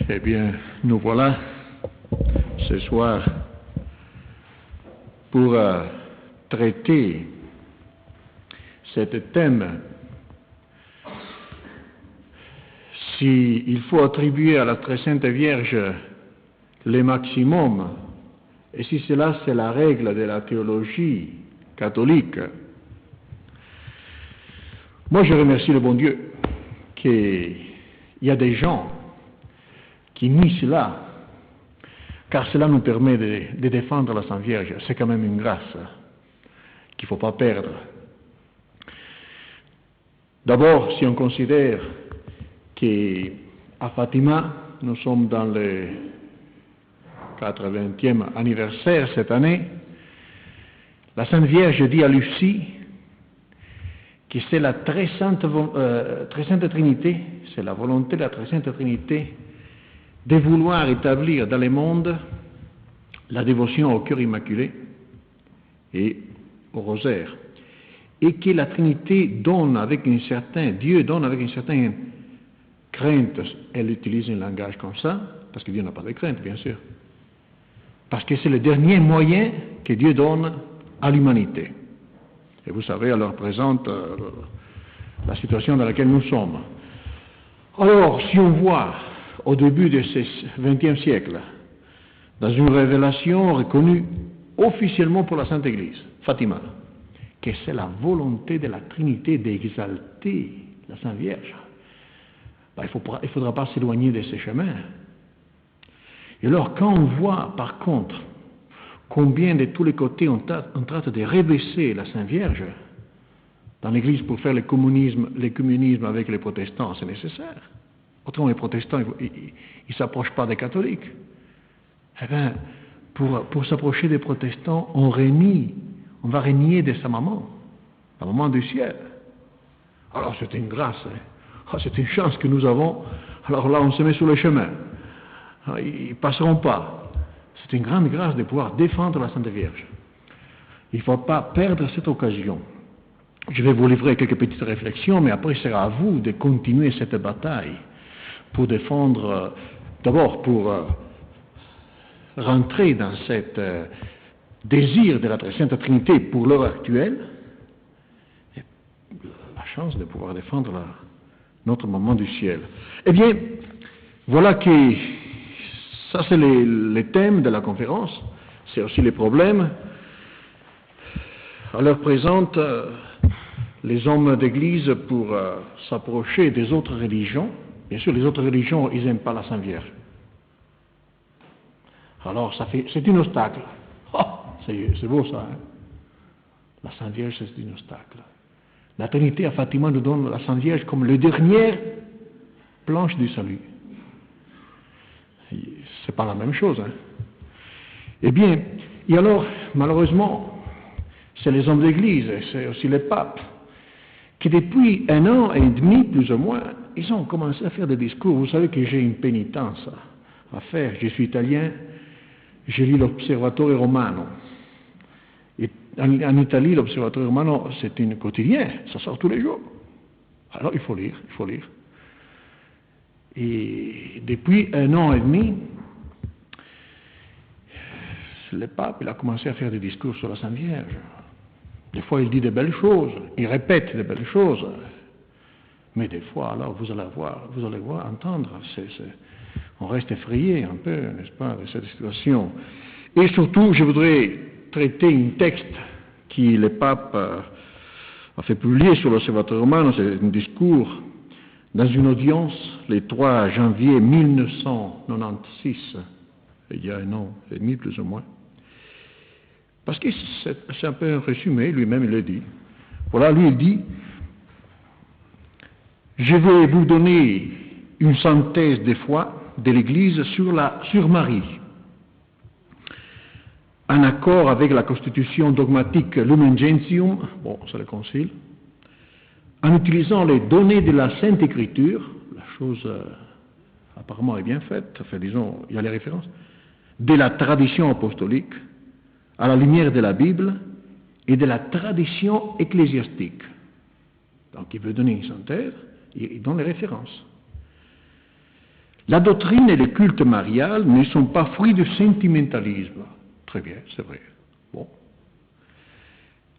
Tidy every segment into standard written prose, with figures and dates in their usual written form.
Eh bien, nous voilà ce soir pour traiter ce thème. S'il faut attribuer à la très sainte Vierge le maximum, et si cela c'est la règle de la théologie catholique, moi je remercie le bon Dieu qu'il y a des gens qui nient cela, car cela nous permet de défendre la Sainte Vierge. C'est quand même une grâce qu'il ne faut pas perdre. D'abord, si on considère qu'à Fatima, nous sommes dans le 80e anniversaire cette année, la Sainte Vierge dit à Lucie que c'est la très sainte Trinité, c'est la volonté de la très sainte Trinité de vouloir établir dans le monde la dévotion au cœur immaculé et au rosaire, et que la Trinité donne avec Dieu donne avec une certaine crainte. Elle utilise un langage comme ça, parce que Dieu n'a pas de crainte, bien sûr, parce que c'est le dernier moyen que Dieu donne à l'humanité. Et vous savez, elle leur présente la situation dans laquelle nous sommes. Alors, si on voit au début de ce XXe siècle, dans une révélation reconnue officiellement pour la Sainte Église, Fatima, que c'est la volonté de la Trinité d'exalter la Sainte Vierge, il ne faudra pas s'éloigner de ces chemins. Et alors, quand on voit, par contre, combien de tous les côtés on traite de rabaisser la Sainte Vierge dans l'Église pour faire l'écuménisme avec les protestants, c'est nécessaire. Autrement, les protestants, ils ne s'approchent pas des catholiques. Eh bien, pour s'approcher des protestants, on va renier de sa maman, la maman du ciel. Alors, c'est une grâce, c'est une chance que nous avons. Alors là, on se met sur le chemin. Ils ne passeront pas. C'est une grande grâce de pouvoir défendre la Sainte Vierge. Il ne faut pas perdre cette occasion. Je vais vous livrer quelques petites réflexions, mais après, ce sera à vous de continuer cette bataille pour défendre, d'abord pour rentrer dans cet désir de la très sainte Trinité pour l'heure actuelle, et la chance de pouvoir défendre notre maman du ciel. Eh bien, voilà que ça c'est les thèmes de la conférence, c'est aussi les problèmes. À l'heure présente, les hommes d'église pour s'approcher des autres religions, bien sûr les autres religions, ils n'aiment pas la Sainte Vierge. Alors c'est un obstacle. Oh, c'est beau ça, hein? La Sainte Vierge, c'est un obstacle. La Trinité à Fatima nous donne la Sainte Vierge comme la dernière planche du salut. C'est pas la même chose, hein? Eh bien, et alors, malheureusement, c'est les hommes d'église, c'est aussi les papes, qui depuis 1 an et demi, plus ou moins, ils ont commencé à faire des discours. Vous savez que j'ai une pénitence à faire. Je suis italien, je lis l'Osservatore Romano. Et en Italie, l'Osservatore Romano, c'est un quotidien, ça sort tous les jours. Alors il faut lire. Et depuis 1 an et demi, le pape il a commencé à faire des discours sur la Sainte Vierge. Des fois, il dit de belles choses, il répète de belles choses. Mais des fois, alors, vous allez voir, entendre, on reste effrayé un peu, n'est-ce pas, de cette situation. Et surtout, je voudrais traiter un texte que le pape a fait publier sur l'Osservatore Romano, c'est un discours dans une audience le 3 janvier 1996, il y a 1 an et demi plus ou moins. Parce que c'est un peu un résumé, lui-même il le dit. Voilà, lui il dit, je vais vous donner une synthèse des foi de l'Église sur Marie, en accord avec la constitution dogmatique Lumen Gentium, bon, c'est le concile, en utilisant les données de la Sainte Écriture, la chose apparemment est bien faite, enfin disons, il y a les références, de la tradition apostolique, à la lumière de la Bible et de la tradition ecclésiastique. Donc il veut donner une synthèse, il donne les références. La doctrine et le culte marial ne sont pas fruits de sentimentalisme. Très bien, c'est vrai. Bon.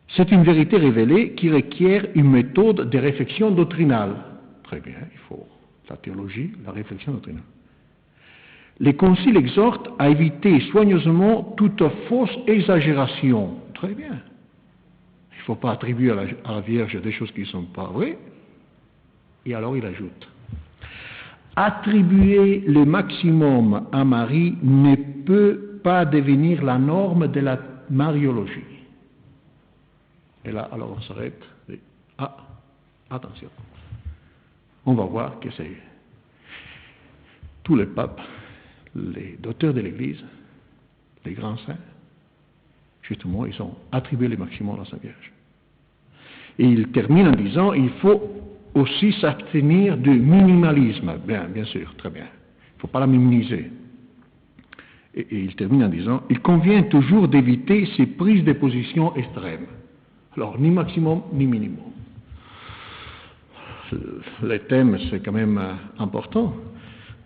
C'est une vérité révélée qui requiert une méthode de réflexion doctrinale. Très bien, il faut la théologie, la réflexion doctrinale. Les conciles exhortent à éviter soigneusement toute fausse exagération. Très bien. Il ne faut pas attribuer à la Vierge des choses qui ne sont pas vraies. Et alors il ajoute, attribuer le maximum à Marie ne peut pas devenir la norme de la mariologie. Et là, alors on s'arrête. Ah, attention. On va voir que c'est tous les papes, les docteurs de l'Église, les grands saints, justement, ils ont attribué le maximum à la Sainte Vierge. Et il termine en disant, il faut aussi s'abstenir du minimalisme. Bien sûr, très bien. Il ne faut pas la minimiser. Et il termine en disant, il convient toujours d'éviter ces prises de position extrêmes. Alors, ni maximum, ni minimum. Les thèmes, c'est quand même important.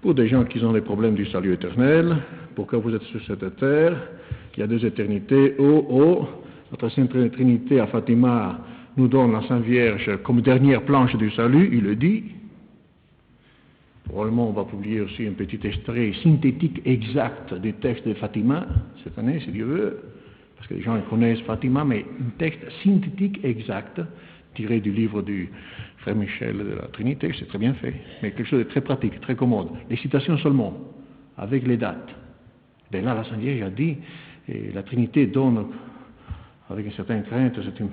Pour des gens qui ont des problèmes du salut éternel, pour que vous êtes sur cette terre, qu'il y a deux éternités, notre Sainte Trinité à Fatima nous donne la Sainte Vierge comme dernière planche du salut, il le dit. Probablement, on va publier aussi un petit extrait synthétique exact du texte de Fatima, cette année, si Dieu veut, parce que les gens connaissent Fatima, mais un texte synthétique exact, tiré du livre du frère Michel de la Trinité, c'est très bien fait, mais quelque chose de très pratique, très commode. Les citations seulement, avec les dates. Et là, la Sainte Vierge a dit, et la Trinité donne, avec une certaine crainte, c'est une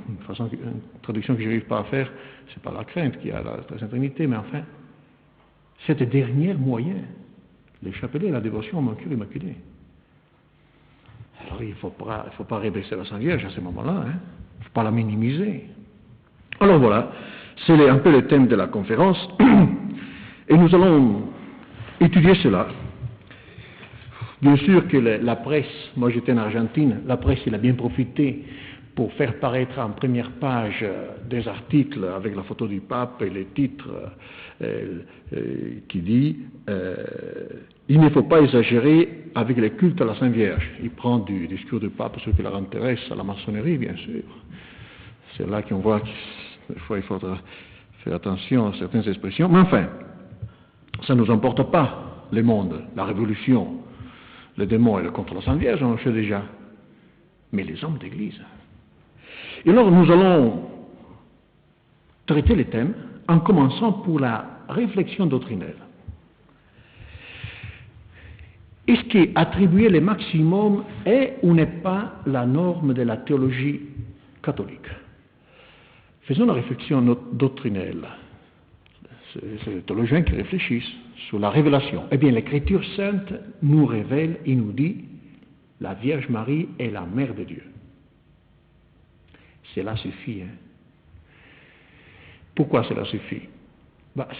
traduction que je n'arrive pas à faire, c'est pas la crainte qui a la Sainte Trinité, mais enfin, cette dernière moyen, les chapelets, la dévotion au mon cœur immaculé. Alors il ne faut pas rébaisser la Sainte Vierge à ce moment-là, il ne faut pas la minimiser. Alors voilà, c'est un peu le thème de la conférence, et nous allons étudier cela. Bien sûr que la presse, moi j'étais en Argentine, la presse il a bien profité pour faire paraître en première page des articles avec la photo du pape et les titres qui dit il ne faut pas exagérer avec les cultes à la Sainte Vierge. Il prend du discours du pape, ce qui leur intéresse, à la maçonnerie bien sûr. C'est là qu'on voit que des fois il faudra faire attention à certaines expressions, mais enfin, ça ne nous emporte pas le monde, la révolution. Le démon est contre la Sainte Vierge, on le sait déjà. Mais les hommes d'Église. Et alors nous allons traiter les thèmes en commençant pour la réflexion doctrinelle. Est-ce qu'attribuer le maximum est ou n'est pas la norme de la théologie catholique? Faisons la réflexion doctrinelle. C'est les théologiens qui réfléchissent sur la révélation. Eh bien, l'Écriture sainte nous révèle et nous dit la Vierge Marie est la mère de Dieu. Cela suffit. Pourquoi cela suffit?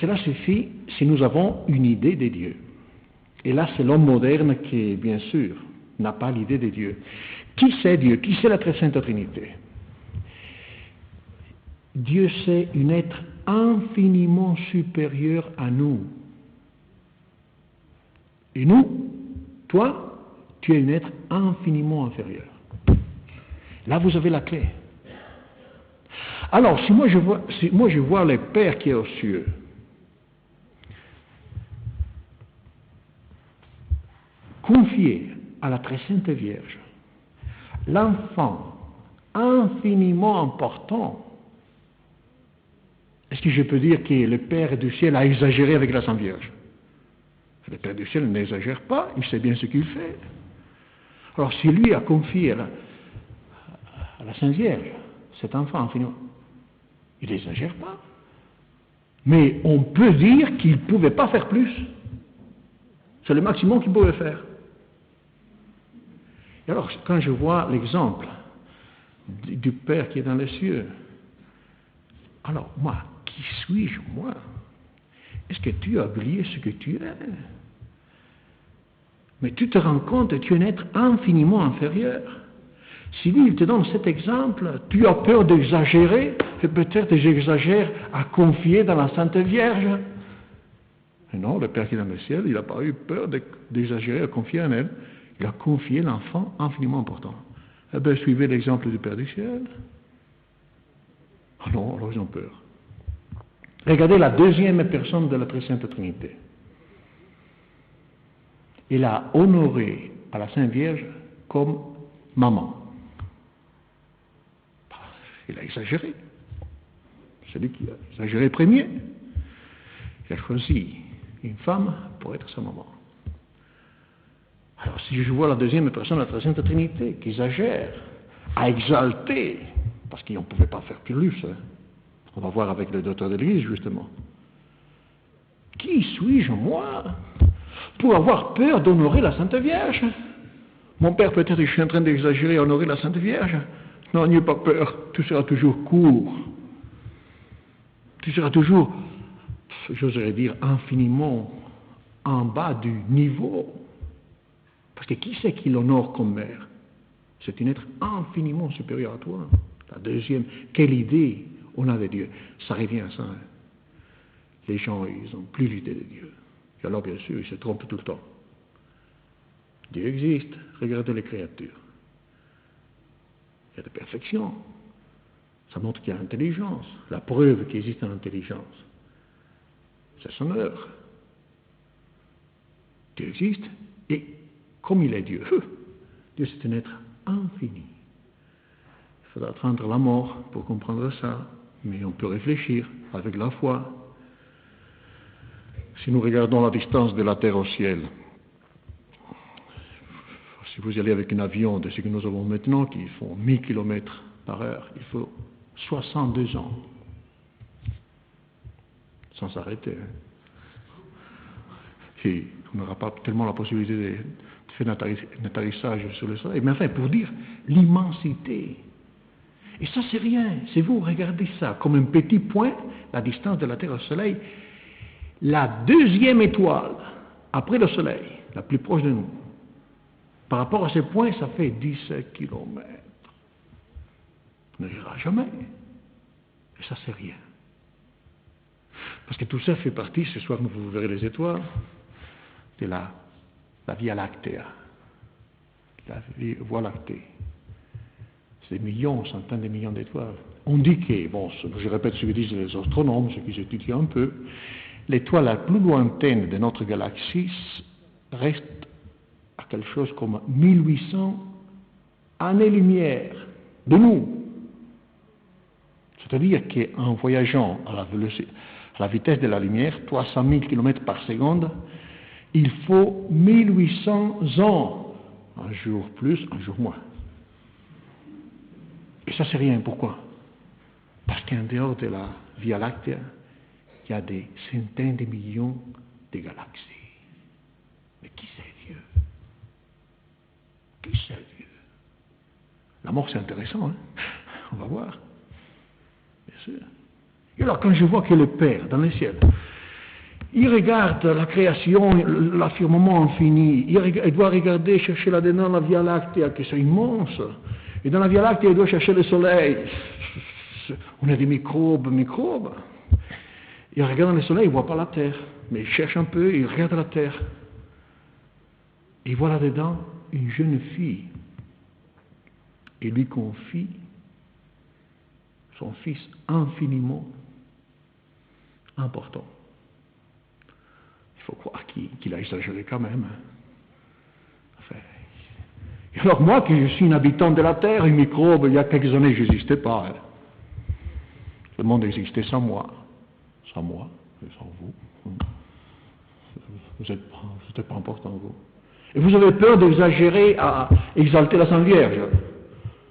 Cela suffit si nous avons une idée de Dieu. Et là, c'est l'homme moderne qui, bien sûr, n'a pas l'idée de Dieu. Qui c'est Dieu? Qui c'est la très sainte Trinité? Dieu c'est un être infiniment supérieur à nous. Et nous, toi, tu es un être infiniment inférieur. Là, vous avez la clé. Alors, si moi je vois le Père qui est aux cieux, confier à la très sainte Vierge l'enfant infiniment important, est-ce que je peux dire que le Père du ciel a exagéré avec la Sainte Vierge? Le Père du ciel n'exagère pas, il sait bien ce qu'il fait. Alors si lui a confié à la Sainte Vierge cet enfant infiniment, il n'exagère pas. Mais on peut dire qu'il ne pouvait pas faire plus. C'est le maximum qu'il pouvait faire. Et alors quand je vois l'exemple du Père qui est dans les cieux, alors moi, qui suis-je, moi? Est-ce que tu as oublié ce que tu es? Mais tu te rends compte que tu es un être infiniment inférieur. Si lui, il te donne cet exemple, tu as peur d'exagérer, et peut-être j'exagère à confier dans la Sainte Vierge. Et non, le Père qui est dans le ciel, il n'a pas eu peur d'exagérer, de confier en elle. Il a confié l'enfant infiniment important. Eh bien, suivez l'exemple du Père du ciel. Ah non, alors ils ont peur. Regardez la deuxième personne de la très sainte Trinité. Il a honoré à la Sainte Vierge comme maman. Il a exagéré. C'est lui qui a exagéré premier. Il a choisi une femme pour être sa maman. Alors si je vois la deuxième personne de la très sainte Trinité qui exagère, à exalter, parce qu'ils ne pouvaient pas faire plus, hein. On va voir avec le docteur de l'Église justement. Qui suis-je moi pour avoir peur d'honorer la Sainte Vierge? Mon père, peut-être je suis en train d'exagérer à honorer la Sainte Vierge. Non, n'aie pas peur, tu seras toujours court. Tu seras toujours, j'oserais dire, infiniment en bas du niveau. Parce que qui c'est qui l'honore comme mère? C'est un être infiniment supérieur à toi. La deuxième, quelle idée on a de Dieu? Ça revient à ça. Hein. Les gens, ils n'ont plus l'idée de Dieu. Et alors, bien sûr, ils se trompent tout le temps. Dieu existe. Regardez les créatures. Il y a de perfection. Ça montre qu'il y a intelligence. La preuve qu'il existe en intelligence, c'est son œuvre. Dieu existe. Et comme il est Dieu, Dieu c'est un être infini. Il faudra attendre la mort pour comprendre ça, mais on peut réfléchir avec la foi. Si nous regardons la distance de la terre au ciel, si vous allez avec un avion de ce que nous avons maintenant, qui font 1000 km par heure, il faut 62 ans, sans s'arrêter. Et on n'aura pas tellement la possibilité de faire un atterrissage sur le soleil. Mais enfin, pour dire l'immensité. Et ça, c'est rien. C'est vous, regardez ça, comme un petit point, la distance de la Terre au soleil. La deuxième étoile, après le soleil, la plus proche de nous, par rapport à ce point, ça fait 17 km. On n'ira jamais. Et ça, c'est rien. Parce que tout ça fait partie, ce soir, vous verrez les étoiles, de la Via Lactea. La Voie lactée. C'est des millions, centaines de millions d'étoiles. On dit que, bon, je répète ce que disent les astronomes, ceux qui étudient un peu, l'étoile la plus lointaine de notre galaxie reste à quelque chose comme 1800 années-lumière de nous. C'est-à-dire qu'en voyageant à la vitesse de la lumière, 300 000 km par seconde, il faut 1800 ans, un jour plus, un jour moins. Et ça, c'est rien. Pourquoi? Parce qu'en dehors de la Via Lactea, il y a des centaines de millions de galaxies. Mais qui c'est Dieu? Qui c'est Dieu? La mort, c'est intéressant, hein? On va voir. Bien sûr. Et alors, quand je vois que le Père, dans le ciel, il regarde la création, l'affirmement infini, il doit regarder, chercher là-dedans la Via Lactea, qui c'est immense. Et dans la Via Lactea, il doit chercher le soleil. On a des microbes. Il regarde le soleil, il ne voit pas la terre. Mais il cherche un peu, il regarde la terre. Et il voit là-dedans une jeune fille. Et lui confie son fils infiniment important. Il faut croire qu'il a exagéré quand même. Enfin, et alors moi, que je suis un habitant de la Terre, un microbe, il y a quelques années, je n'existais pas. Hein. Le monde existait sans moi. Sans moi, et sans vous. Vous n'êtes pas important, vous. Et vous avez peur d'exagérer à exalter la Sainte Vierge.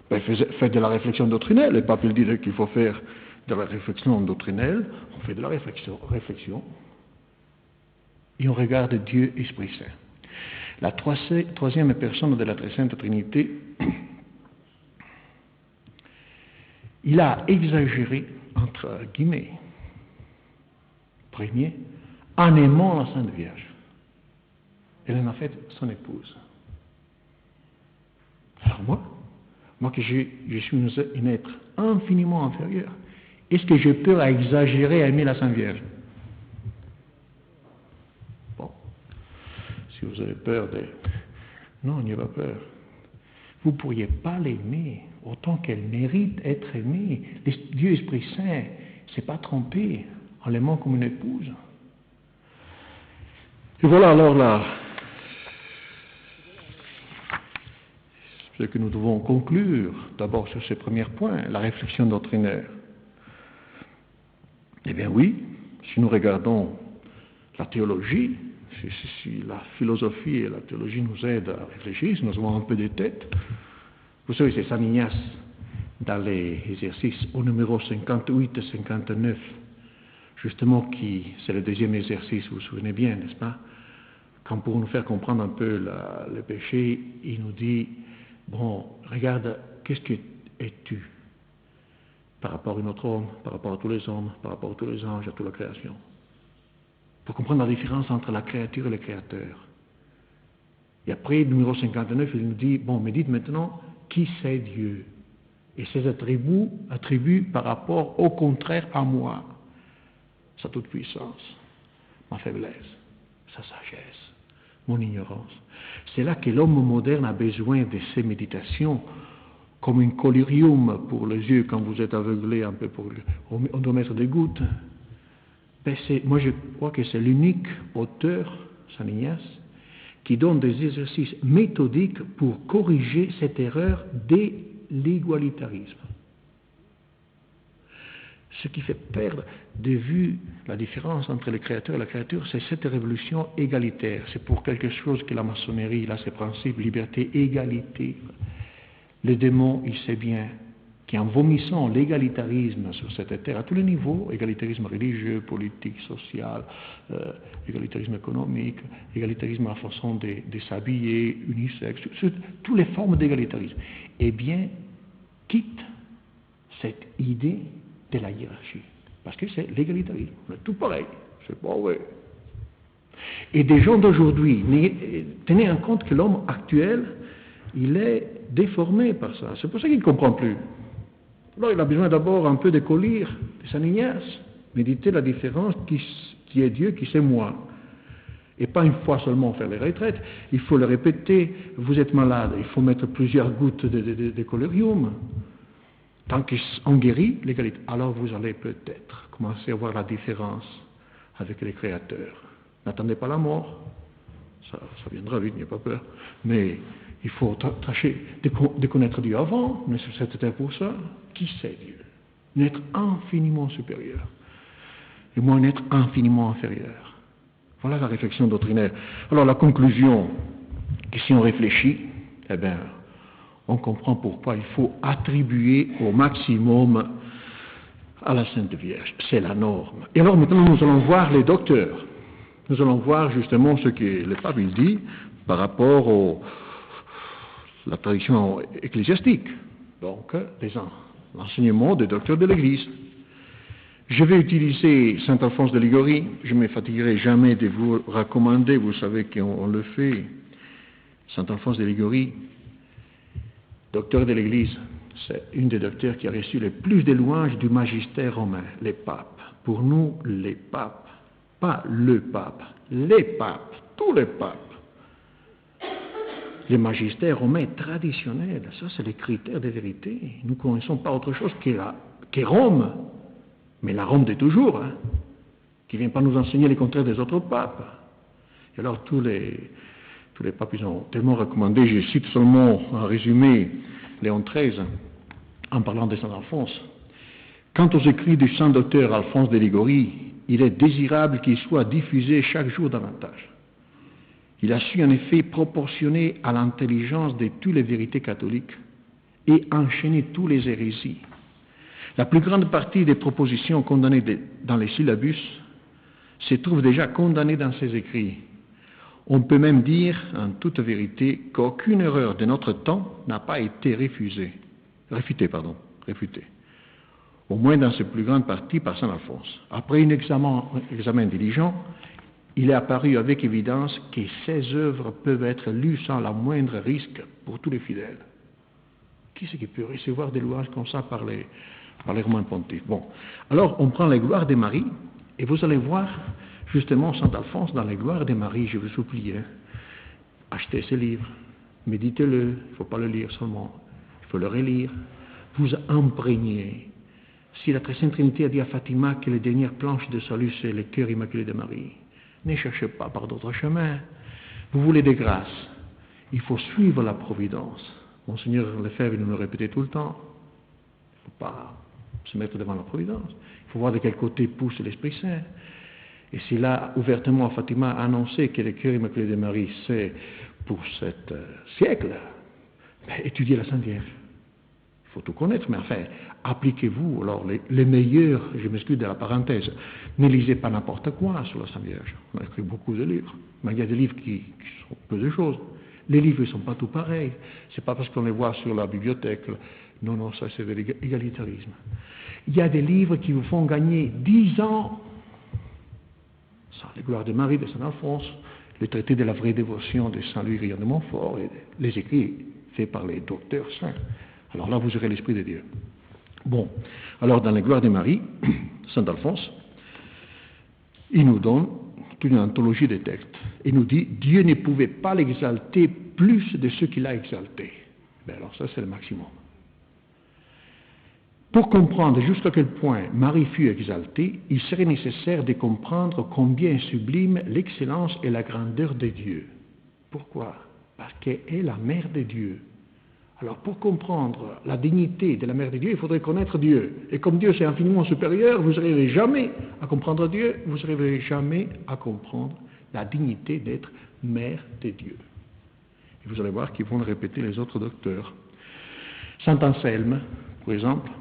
Ben, faites de la réflexion doctrinelle. Le pape il dit qu'il faut faire de la réflexion doctrinelle. On fait de la réflexion. Et on regarde Dieu Esprit Saint. La troisième personne de la Très Sainte Trinité, il a exagéré, entre guillemets, premier, en aimant la Sainte Vierge. Elle en a fait son épouse. Alors moi que je suis un être infiniment inférieur, est-ce que j'ai peur à exagérer à aimer la Sainte Vierge? Si vous avez peur de... Non, il n'y a pas peur. Vous ne pourriez pas l'aimer autant qu'elle mérite d'être aimée. Dieu Esprit Saint ne s'est pas trompé en l'aimant comme une épouse. Et voilà alors là ce que nous devons conclure d'abord sur ces premiers points, la réflexion doctrinaire. Eh bien oui, si nous regardons la théologie, si la philosophie et la théologie nous aident à réfléchir, si nous avons un peu de tête, vous savez, c'est Saint Ignace, dans les exercices au numéro 58 et 59, justement, c'est le deuxième exercice, vous vous souvenez bien, n'est-ce pas? Quand pour nous faire comprendre un peu le péché, il nous dit, bon, regarde, qu'est-ce que es-tu par rapport à un autre homme, par rapport à tous les hommes, par rapport à tous les anges, à toute la création? Pour comprendre la différence entre la créature et le créateur. Et après, numéro 59, il nous dit, bon, mais dites maintenant, qui c'est Dieu? Et ses attributs par rapport au contraire à moi. Sa toute-puissance, ma faiblesse, sa sagesse, mon ignorance. C'est là que l'homme moderne a besoin de ces méditations comme un collyrium pour les yeux quand vous êtes aveuglé un peu, on doit mettre des gouttes. Ben moi je crois que c'est l'unique auteur, Saint Ignace, qui donne des exercices méthodiques pour corriger cette erreur de l'égalitarisme. Ce qui fait perdre de vue la différence entre le créateur et la créature, c'est cette révolution égalitaire. C'est pour quelque chose que la maçonnerie, là, ses principes, liberté, égalité. Le démon, il sait bien qu'en vomissant l'égalitarisme sur cette terre, à tous les niveaux, égalitarisme religieux, politique, social, égalitarisme économique, égalitarisme à la façon de s'habiller, unisexe, toutes les formes d'égalitarisme, eh bien, quitte cette idée de la hiérarchie. Parce que c'est l'égalitarisme. On est tout pareil. C'est pas vrai. Et des gens d'aujourd'hui, tenez en compte que l'homme actuel, il est déformé par ça. C'est pour ça qu'il ne comprend plus. Alors il a besoin d'abord un peu de collyre, de Saint Ignace, méditer la différence qui est Dieu, qui c'est moi. Et pas une fois seulement faire les retraites, il faut le répéter. Vous êtes malade, il faut mettre plusieurs gouttes de collyrium. Tant qu'on guérit l'égalité, alors vous allez peut-être commencer à voir la différence avec les créateurs. N'attendez pas la mort, ça viendra vite, n'ayez pas peur. Mais il faut tâcher de connaître Dieu avant, mais c'était pour ça. Qui c'est Dieu? Un être infiniment supérieur. Et moi, un être infiniment inférieur. Voilà la réflexion doctrinaire. Alors la conclusion, que si on réfléchit, eh bien, on comprend pourquoi il faut attribuer au maximum à la Sainte Vierge. C'est la norme. Et alors maintenant, nous allons voir les docteurs. Nous allons voir justement ce que le pape il dit par rapport à la tradition ecclésiastique. Donc, l'enseignement des docteurs de l'Église. Je vais utiliser saint Alphonse de Liguori. Je ne me fatiguerai jamais de vous recommander, vous savez qu'on le fait. Saint Alphonse de Liguori, docteur de l'Église, c'est une des docteurs qui a reçu le plus de louanges du magistère romain, les papes. Pour nous, les papes, pas le pape, les papes, tous les papes. Le magistère romain traditionnel, ça c'est les critères de vérité. Nous ne connaissons pas autre chose que Rome, mais la Rome de toujours, qui ne vient pas nous enseigner les contraires des autres papes. Et alors tous les papes, ils ont tellement recommandé, je cite seulement en résumé Léon XIII, en parlant de Saint Alphonse. Quant aux écrits du saint docteur Alphonse de Liguori, il est désirable qu'ils soient diffusés chaque jour davantage. Il a su en effet proportionner à l'intelligence de toutes les vérités catholiques et enchaîner tous les hérésies. La plus grande partie des propositions condamnées dans les syllabus se trouve déjà condamnée dans ses écrits. On peut même dire, en toute vérité, qu'aucune erreur de notre temps n'a pas été réfutée. Au moins dans ses plus grandes parties par saint Alphonse. Après un examen diligent, il est apparu avec évidence que ces œuvres peuvent être lues sans la moindre risque pour tous les fidèles. Qui c'est qui peut recevoir des louanges comme ça par les Romains pontifes? Bon, alors on prend les gloires de Marie, et vous allez voir justement saint Alphonse dans les gloires de Marie, je vous supplie. achetez ce livre, méditez-le, il ne faut pas le lire seulement, il faut le relire, vous imprégnez. Si la Très Sainte Trinité a dit à Fatima que les dernières planches de salut, c'est le cœur immaculé de Marie, ne cherchez pas par d'autres chemins. Vous voulez des grâces, il faut suivre la providence. Monseigneur Lefebvre nous le répétait tout le temps. Il ne faut pas se mettre devant la providence. Il faut voir de quel côté pousse l'Esprit Saint. Et s'il a ouvertement, Fatima, annoncé que le cœur immaculé de Marie, c'est pour ce siècle, étudiez la Sainte Vierge. Il faut tout connaître, mais enfin, appliquez-vous. Alors, les meilleurs, je m'excuse de la parenthèse, ne lisez pas n'importe quoi sur la Sainte Vierge. On a écrit beaucoup de livres, mais il y a des livres qui sont peu de choses. Les livres ne sont pas tous pareils. Ce n'est pas parce qu'on les voit sur la bibliothèque. Non, ça c'est de l'égalitarisme. Il y a des livres qui vous font gagner 10 ans. Ça, les Gloires de Marie de Saint-Alphonse, le traité de la vraie dévotion de Saint-Louis-Rion de Montfort, et les écrits faits par les docteurs saints. Alors là, vous aurez l'Esprit de Dieu. Bon, alors dans les Gloires de Marie, Saint-Alphonse, il nous donne toute une anthologie de textes. Il nous dit, Dieu ne pouvait pas l'exalter plus de ce qu'il a exalté. Ben alors ça, c'est le maximum. Pour comprendre jusqu'à quel point Marie fut exaltée, il serait nécessaire de comprendre combien sublime l'excellence et la grandeur de Dieu. Pourquoi? Parce qu'elle est la mère de Dieu. Alors pour comprendre la dignité de la mère de Dieu, il faudrait connaître Dieu. Et comme Dieu c'est infiniment supérieur, vous n'arriverez jamais à comprendre Dieu, vous n'arriverez jamais à comprendre la dignité d'être mère de Dieu. Et vous allez voir qu'ils vont le répéter les autres docteurs. Saint Anselme, par exemple,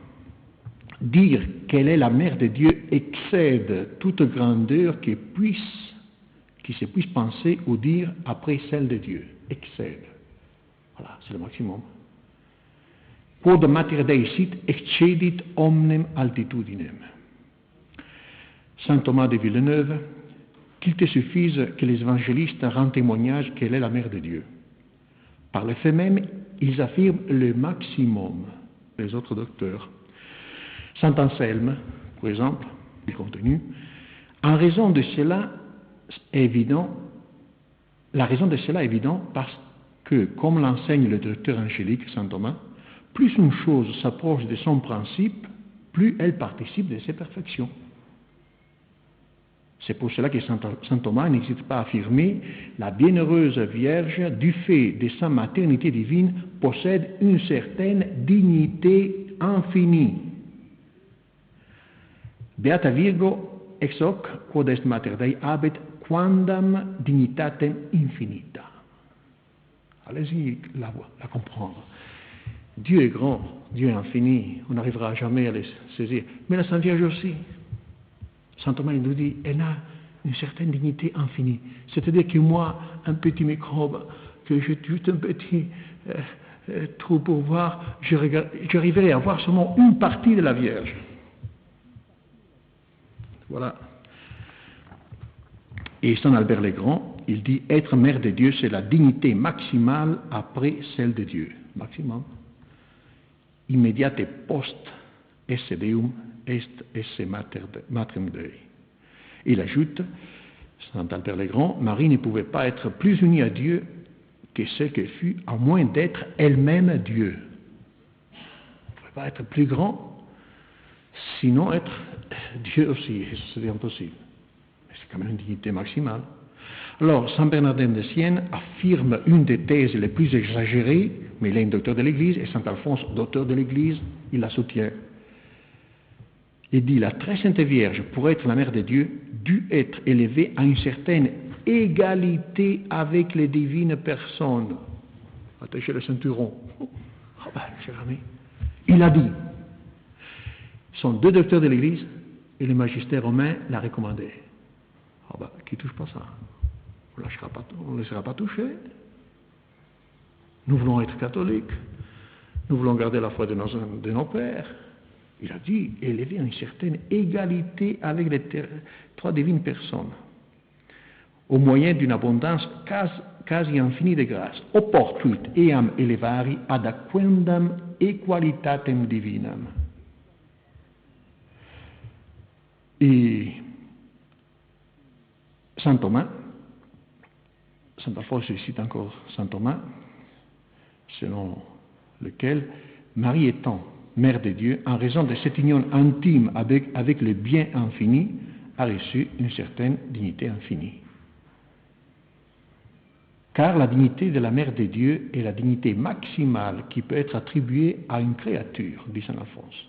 dire qu'elle est la mère de Dieu excède toute grandeur qui se puisse penser ou dire après celle de Dieu. Excède. Voilà, c'est le maximum. Quod mater Dei sit excedit omnem altitudinem. Saint Thomas de Villeneuve, qu'il te suffise que les évangélistes rendent témoignage qu'elle est la mère de Dieu. Par le fait même, ils affirment le maximum, les autres docteurs. Saint Anselme, par exemple, il continue, en raison de cela évident, la raison de cela est évidente parce que, comme l'enseigne le docteur angélique Saint Thomas, plus une chose s'approche de son principe, plus elle participe de ses perfections. C'est pour cela que Saint Thomas n'hésite pas à affirmer la bienheureuse Vierge, du fait de sa maternité divine, possède une certaine dignité infinie. Beata Virgo ex hoc quod est mater Dei habet quandam dignitatem infinita. Allez-y la comprendre. Dieu est grand, Dieu est infini, on n'arrivera jamais à les saisir. Mais la Sainte Vierge aussi. Saint Thomas il nous dit, elle a une certaine dignité infinie. C'est-à-dire que moi, un petit microbe, que j'ai juste un petit trou pour voir, j'arriverai à voir seulement une partie de la Vierge. Voilà. Et Saint Albert le Grand, il dit, être mère de Dieu, c'est la dignité maximale après celle de Dieu. Maximum. Immediate post esse Deum est esse matrem Dei. Il ajoute, Saint Albert le Grand, Marie ne pouvait pas être plus unie à Dieu que ce qu'elle fut, à moins d'être elle-même Dieu. Elle ne pouvait pas être plus grand, sinon être Dieu aussi, et c'est impossible. Mais c'est quand même une dignité maximale. Alors, Saint Bernardin de Sienne affirme une des thèses les plus exagérées, mais il est un docteur de l'Église, et Saint Alphonse, docteur de l'Église, il la soutient. Il dit, la très sainte Vierge, pour être la mère de Dieu, dut être élevée à une certaine égalité avec les divines personnes. Attachez le ceinturon. Ah ben, cher ami, il a dit. Ils sont deux docteurs de l'Église, et le magistère romain l'a recommandé. Ah ben, qui ne touche pas ça? On ne laissera pas toucher. Nous voulons être catholiques. Nous voulons garder la foi de nos pères. Il a dit, élever à une certaine égalité avec les trois divines personnes, au moyen d'une abondance quasi infinie de grâce. Opportuit eam elevari ad aquendam equalitatem divinam. Et Saint Thomas, Saint Alphonse cite encore saint Thomas, selon lequel Marie étant Mère de Dieu, en raison de cette union intime avec le bien infini, a reçu une certaine dignité infinie. Car la dignité de la Mère de Dieu est la dignité maximale qui peut être attribuée à une créature, dit saint Alphonse.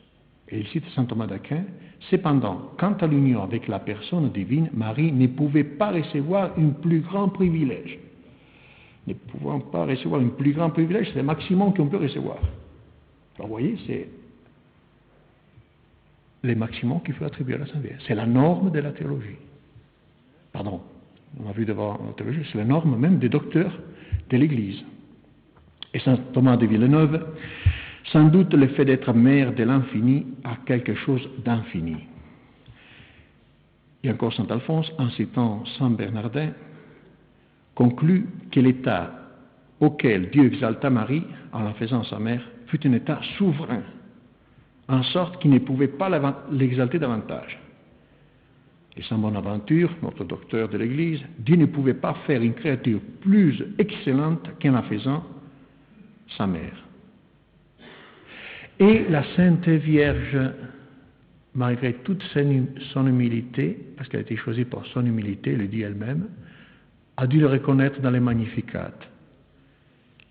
Et il cite saint Thomas d'Aquin, cependant, quant à l'union avec la personne divine, Marie ne pouvait pas recevoir un plus grand privilège. Ne pouvant pas recevoir un plus grand privilège, c'est le maximum qu'on peut recevoir. Alors, vous voyez, c'est le maximum qu'il faut attribuer à la Sainte Vierge. C'est la norme de la théologie. Pardon, on a vu devant la théologie, c'est la norme même des docteurs de l'Église. Et saint Thomas de Villeneuve, sans doute le fait d'être mère de l'infini a quelque chose d'infini. Et encore saint Alphonse, en citant saint Bernardin, conclut que l'état auquel Dieu exalta Marie en la faisant sa mère fut un état souverain, en sorte qu'il ne pouvait pas l'exalter davantage. Et saint Bonaventure, notre docteur de l'Église, Dieu ne pouvait pas faire une créature plus excellente qu'en la faisant sa mère. Et la Sainte Vierge, malgré toute son humilité, parce qu'elle a été choisie pour son humilité, elle le dit elle-même, a dû le reconnaître dans les Magnificat.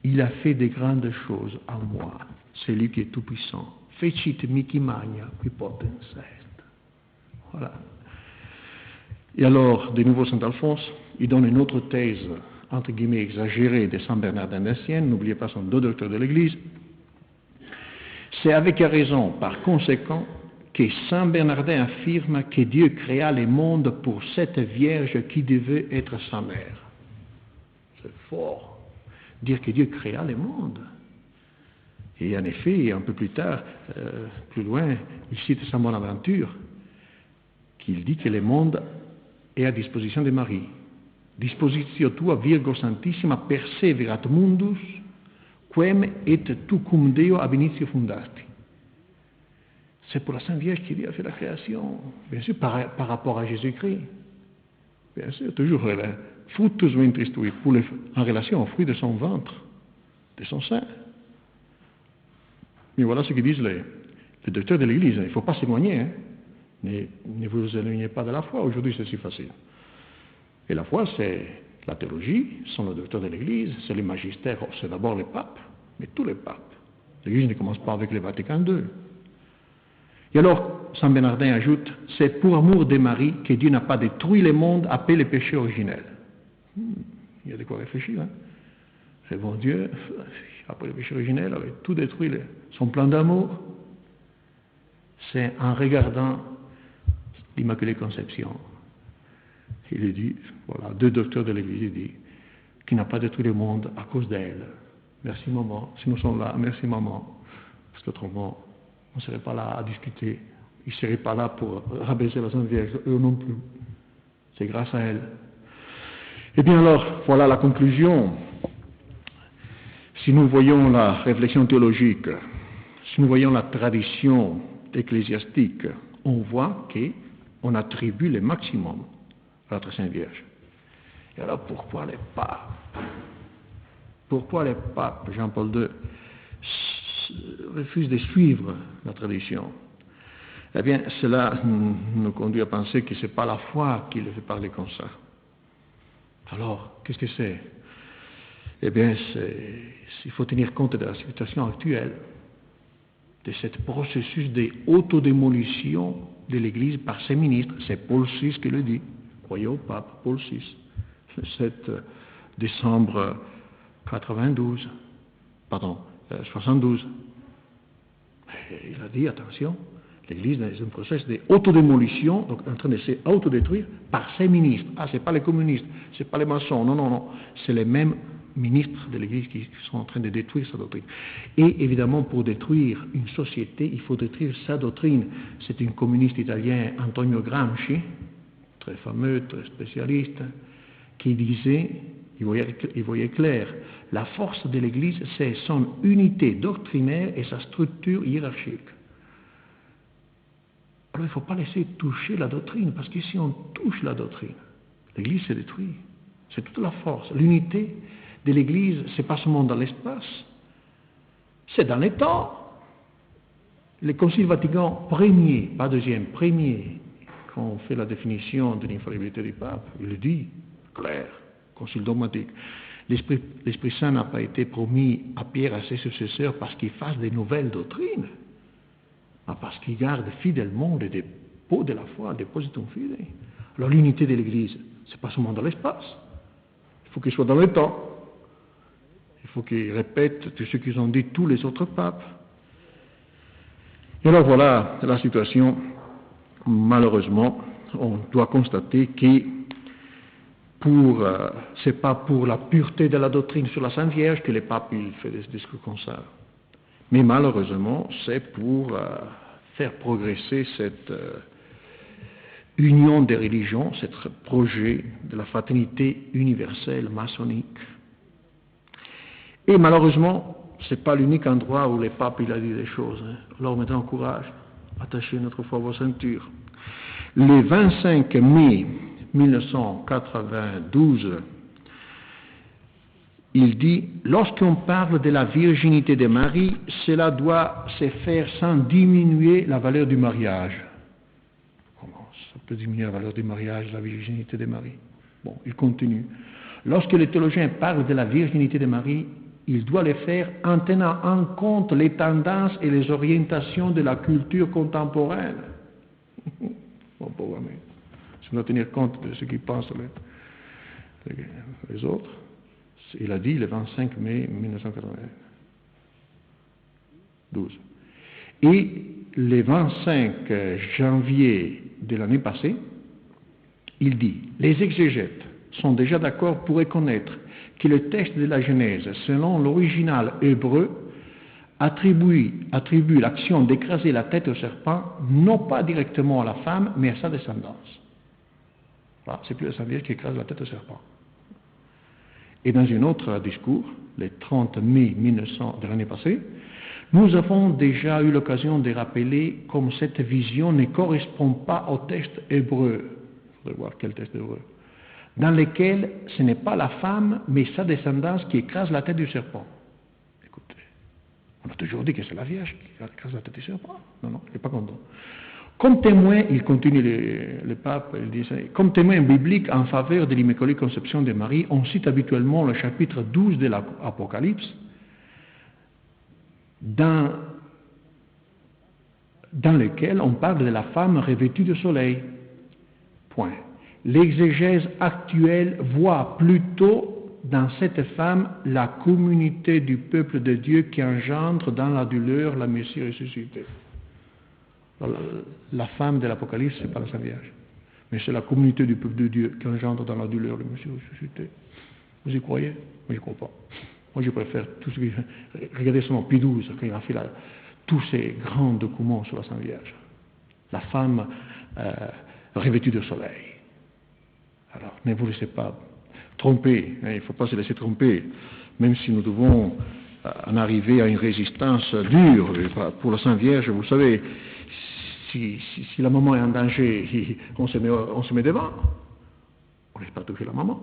Il a fait des grandes choses en moi, c'est lui qui est tout-puissant. Fecit mihi magna qui potens est. Voilà. Et alors, de nouveau, saint Alphonse, il donne une autre thèse, entre guillemets, exagérée de saint Bernardin de Sienne, n'oubliez pas, son deux docteurs de l'Église. C'est avec raison, par conséquent, que saint Bernardin affirme que Dieu créa le monde pour cette Vierge qui devait être sa mère. C'est fort, dire que Dieu créa le monde. Et en effet, un peu plus tard, plus loin, il cite saint Bonaventure, qu'il dit que le monde est à disposition de Marie. Dispositio tua Virgo Santissima perseverat mundus, quem et tu cum Deo ab initio fundasti. C'est pour la Sainte Vierge qui Dieu a fait la création, bien sûr, par rapport à Jésus-Christ. Bien sûr, toujours fructus ventris tui, en relation au fruit de son ventre, de son sein. Mais voilà ce que disent les docteurs de l'Église. Il ne faut pas s'éloigner. Hein. Ne vous éloignez pas de la foi. Aujourd'hui, c'est si facile. Et la foi, c'est la théologie, sont les docteurs de l'Église, c'est les magistères, c'est d'abord les papes, mais tous les papes. L'Église ne commence pas avec le Vatican II. Et alors, saint Bernardin ajoute, c'est pour amour de Marie que Dieu n'a pas détruit le monde après le péché originel. Il y a de quoi réfléchir. Hein? C'est bon Dieu, après le péché originel, avait tout détruit, son plan d'amour. C'est en regardant l'Immaculée Conception. Il est dit, voilà, deux docteurs de l'Église, il dit, qu'il n'a pas détruit le monde à cause d'elle. Merci maman, si nous sommes là, merci maman. Parce qu'autrement, on ne serait pas là à discuter. Ils ne seraient pas là pour rabaisser la Sainte Vierge, eux non plus. C'est grâce à elle. Eh bien alors, voilà la conclusion. Si nous voyons la réflexion théologique, si nous voyons la tradition ecclésiastique, on voit qu'on attribue le maximum à la Très Sainte Vierge. Et alors pourquoi les papes? Pourquoi les papes, Jean-Paul II, refusent de suivre la tradition? Eh bien, cela nous conduit à penser que ce n'est pas la foi qui le fait parler comme ça. Alors, qu'est-ce que c'est? Eh bien, il faut tenir compte de la situation actuelle, de ce processus d'autodémolition de l'Église par ses ministres. C'est Paul VI qui le dit. Croyez au pape, Paul VI, le 7 décembre 72. Et il a dit, attention, l'Église est dans un processus d'autodémolition, donc en train de s'autodétruire par ses ministres. Ah, ce n'est pas les communistes, ce n'est pas les maçons, non, c'est les mêmes ministres de l'Église qui sont en train de détruire sa doctrine. Et évidemment, pour détruire une société, il faut détruire sa doctrine. C'est un communiste italien, Antonio Gramsci, très fameux, très spécialiste, qui disait, il voyait clair, la force de l'Église, c'est son unité doctrinaire et sa structure hiérarchique. Alors il ne faut pas laisser toucher la doctrine, parce que si on touche la doctrine, l'Église se détruit. C'est toute la force. L'unité de l'Église, ce n'est pas seulement dans l'espace, c'est dans les temps. Le Concile Vatican premier, pas deuxième, premier, quand on fait la définition de l'infaillibilité du pape, il le dit, clair, Concile dogmatique. L'Esprit Saint n'a pas été promis à Pierre et à ses successeurs parce qu'il fasse des nouvelles doctrines, mais parce qu'il garde fidèlement les dépôts de la foi, dépositum fidei. Alors l'unité de l'Église, ce n'est pas seulement dans l'espace, il faut qu'il soit dans le temps. Il faut qu'il répète tout ce qu'ils ont dit tous les autres papes. Et alors voilà la situation. Malheureusement, on doit constater que c'est pas pour la pureté de la doctrine sur la Sainte Vierge que les papes il fait des discours comme ça. Mais malheureusement, c'est pour faire progresser cette union des religions, ce projet de la fraternité universelle maçonnique. Et malheureusement, ce n'est pas l'unique endroit où les papes il a dit des choses. Alors maintenant, courage, attachez notre foi à vos ceintures. Le 25 mai 1992, il dit, lorsqu'on parle de la virginité de Marie, cela doit se faire sans diminuer la valeur du mariage. Comment ça peut diminuer la valeur du mariage, la virginité de Marie? Bon, il continue. Lorsque les théologiens parlent de la virginité de Marie, il doit le faire en tenant en compte les tendances et les orientations de la culture contemporaine. Bon, pauvre ami, si on doit tenir compte de ce qu'ils pensent les autres, il a dit le 25 mai 1992. Et le 25 janvier de l'année passée, il dit, les exégètes sont déjà d'accord pour reconnaître que le texte de la Genèse, selon l'original hébreu, attribue l'action d'écraser la tête au serpent, non pas directement à la femme, mais à sa descendance. Voilà, c'est plus la Sainte Vierge qui écrase la tête au serpent. Et dans un autre discours, le 30 mai 1900 de l'année passée, nous avons déjà eu l'occasion de rappeler comme cette vision ne correspond pas au texte hébreu. Il faudrait voir quel texte hébreu. Dans lequel ce n'est pas la femme, mais sa descendance qui écrase la tête du serpent. Écoutez, on a toujours dit que c'est la Vierge qui écrase la tête du serpent. Non, il n'est pas content. Comme témoin, il continue le pape, il dit, comme témoin biblique en faveur de l'Immaculée Conception de Marie, on cite habituellement le chapitre 12 de l'Apocalypse, dans lequel on parle de la femme revêtue de soleil. Point. L'exégèse actuelle voit plutôt dans cette femme la communauté du peuple de Dieu qui engendre dans la douleur la Messie ressuscité. La femme de l'Apocalypse, ce n'est pas la Sainte Vierge, mais c'est la communauté du peuple de Dieu qui engendre dans la douleur le Messie ressuscité. Vous y croyez? Moi, je ne crois pas. Moi, je préfère tout ce qui... Regardez seulement Pie XII, quand il a fait tous ces grands documents sur la Sainte Vierge. La femme revêtue de soleil. Alors, ne vous laissez pas tromper, il ne faut pas se laisser tromper, même si nous devons en arriver à une résistance dure pour la Sainte Vierge. Vous savez, si la maman est en danger, on se met devant, on ne laisse pas toucher la maman.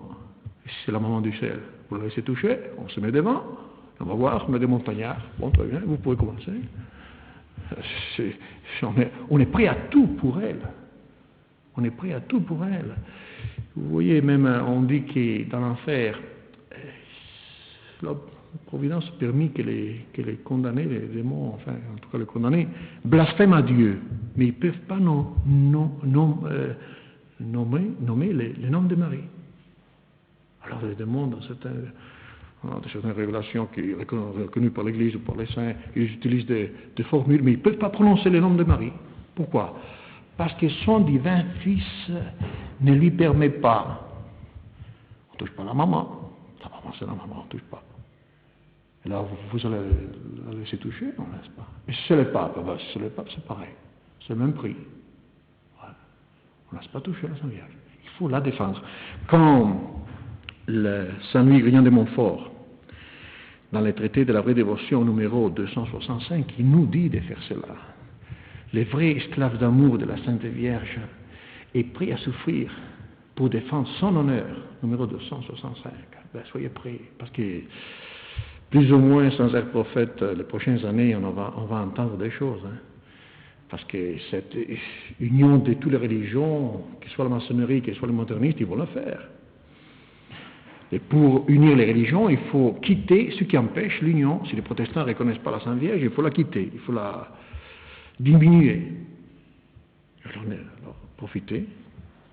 Et si c'est la maman du ciel, vous la laissez toucher, on se met devant, on va voir, on a des montagnards, bon, très bien, vous pouvez commencer. On est prêt à tout pour elle. On est prêt à tout pour elle. Vous voyez, même on dit que dans l'enfer, la Providence a permis que les condamnés, les démons, enfin, en tout cas les condamnés, blasphèment à Dieu. Mais ils ne peuvent pas nommer les noms de Marie. Alors les démons, dans certaines révélations qui sont reconnues par l'Église ou par les saints, ils utilisent des formules, mais ils ne peuvent pas prononcer les noms de Marie. Pourquoi? Parce que son divin Fils ne lui permet pas. On ne touche pas la maman. La maman, c'est la maman, on ne touche pas. Et là, vous allez la laisser toucher, on ne laisse pas. Et si c'est le pape, c'est pareil. C'est le même prix. Voilà. On ne laisse pas toucher la Sainte Vierge. Il faut la défendre. Quand le Saint-Louis Grignon de Montfort, dans le traité de la vraie dévotion numéro 265, il nous dit de faire cela. Le vrai esclave d'amour de la Sainte Vierge est prêt à souffrir pour défendre son honneur, numéro 265. Ben, soyez prêts, parce que plus ou moins, sans être prophète, les prochaines années, on va entendre des choses. Hein. Parce que cette union de toutes les religions, que ce soit la maçonnerie, que ce soit les modernistes, ils vont le faire. Et pour unir les religions, il faut quitter ce qui empêche l'union. Si les protestants ne reconnaissent pas la Sainte Vierge, il faut la quitter, il faut la diminuer. Alors profiter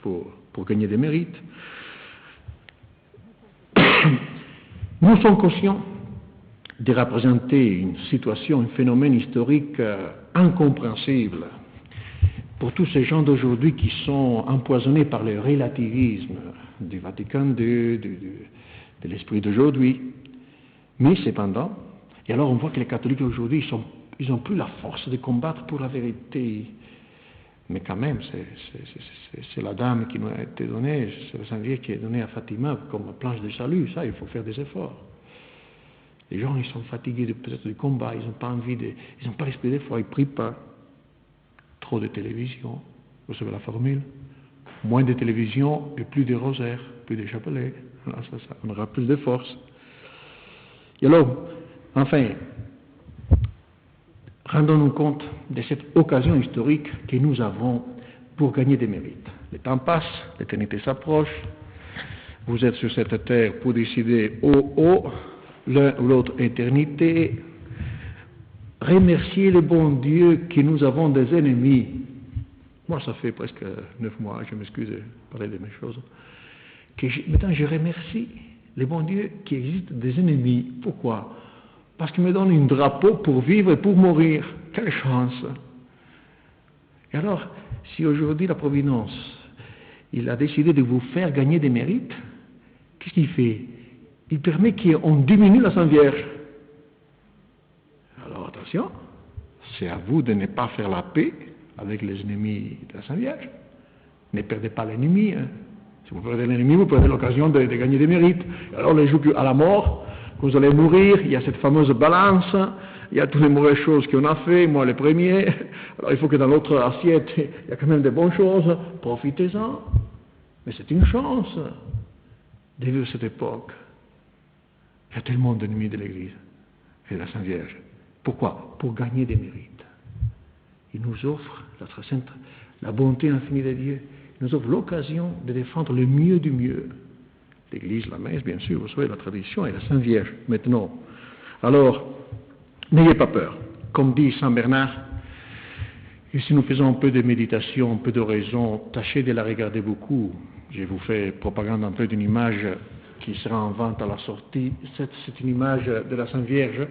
pour gagner des mérites. Nous sommes conscients de représenter une situation, un phénomène historique incompréhensible pour tous ces gens d'aujourd'hui qui sont empoisonnés par le relativisme du Vatican II, de l'esprit d'aujourd'hui. Mais cependant, et alors on voit que les catholiques aujourd'hui, ils n'ont plus la force de combattre pour la vérité. Mais quand même, c'est la dame qui nous a été donnée, c'est la Sainte Vierge qui est donnée à Fatima comme planche de salut. Ça, il faut faire des efforts. Les gens, ils sont fatigués peut-être du combat, ils n'ont pas envie ils n'ont pas l'esprit d'effort, ils ne prient pas. Trop de télévision, vous savez la formule. Moins de télévision et plus de rosaires, plus de chapelets. Alors ça, on aura plus de force. Et alors, enfin, rendons-nous compte de cette occasion historique que nous avons pour gagner des mérites. Le temps passe, l'éternité s'approche, vous êtes sur cette terre pour décider l'un ou l'autre éternité. Remercier le bon Dieu que nous avons des ennemis. Moi, ça fait presque 9 mois, je m'excuse de parler de mes choses, maintenant je remercie le bon Dieu qui existe des ennemis. Pourquoi? Parce qu'il me donne un drapeau pour vivre et pour mourir. Quelle chance! Et alors, si aujourd'hui la Providence, il a décidé de vous faire gagner des mérites, qu'est-ce qu'il fait? Il permet qu'on diminue la Sainte Vierge. Alors attention, c'est à vous de ne pas faire la paix avec les ennemis de la Sainte Vierge. Ne perdez pas l'ennemi. Hein. Si vous perdez l'ennemi, vous perdez l'occasion de gagner des mérites. Alors les jours à la mort, vous allez mourir, il y a cette fameuse balance, il y a toutes les mauvaises choses qu'on a fait, moi les premiers. Alors il faut que dans notre assiette, il y a quand même des bonnes choses, profitez-en. Mais c'est une chance de vivre cette époque. Il y a tellement d'ennemis de l'Église et de la Sainte Vierge. Pourquoi? Pour gagner des mérites. Il nous offre, la très sainte, la bonté infinie de Dieu. Il nous offre l'occasion de défendre le mieux du mieux. L'Église, la messe, bien sûr, vous savez, la tradition et la Sainte Vierge, maintenant. Alors, n'ayez pas peur. Comme dit Saint Bernard, et si nous faisons un peu de méditation, un peu d'oraison, tâchez de la regarder beaucoup. Je vous fais propagande un peu d'une image qui sera en vente à la sortie. C'est une image de la Sainte Vierge